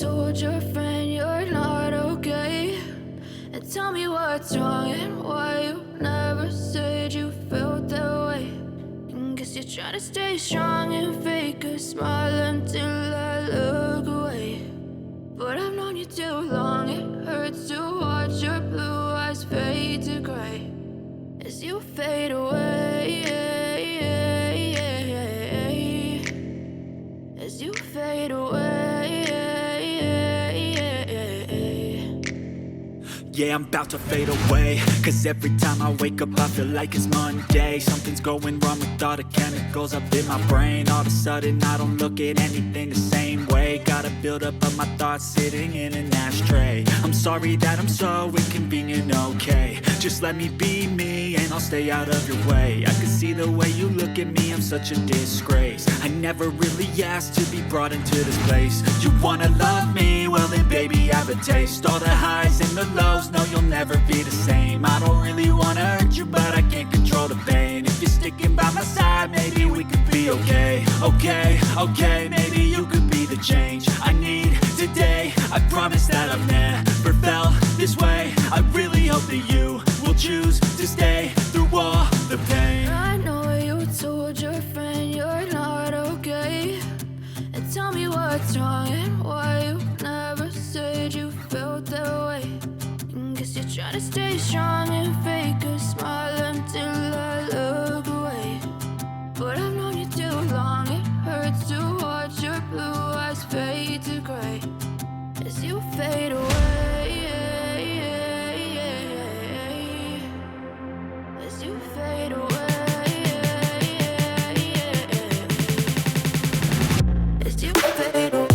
told your friend you're not okay? And tell me what's wrong and why you never said you felt that way. And guess you're trying to stay strong and fake a smile until I look away. But I've known you too long, it hurts to watch your blue eyes fade to gray as you fade away, as you fade away. Yeah, I'm about to fade away, cause every time I wake up I feel like it's Monday. Something's going wrong with all the chemicals up in my brain. All of a sudden I don't look at anything the same way. Gotta build up of my thoughts sitting in an ashtray. I'm sorry that I'm so inconvenient, okay? Just let me be me and I'll stay out of your way. I can see the way you look at me, I'm such a disgrace. I never really asked to be brought into this place. You wanna love me? Well then baby I have a taste. All the highs and the lows, no you'll never be the same. I don't really wanna hurt you but I can't control the pain. If you're sticking by my side maybe we could be okay. Okay, maybe you could be the change I need today. I promise that I've never felt this way. I really hope that you will choose to stay through all the pain. I know you told your friend you're not okay. And tell me what's wrong and why you never said you felt that way. And guess you're trying to stay strong and fake a smile until I look away. But I've known you too long, it hurts to watch your blue eyes fade to gray as you fade away, as you fade away, as you fade away.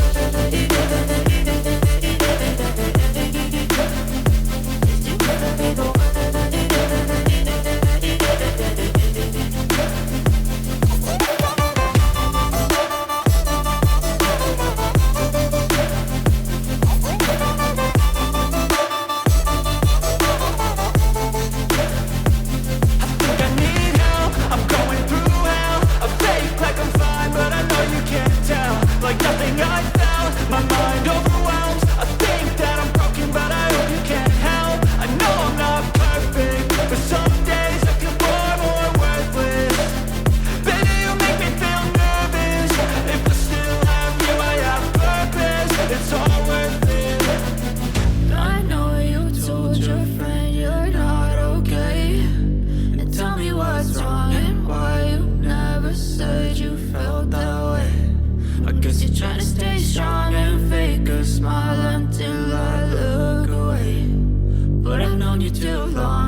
Trying to stay strong and fake a smile until I look away. But I've known you too long.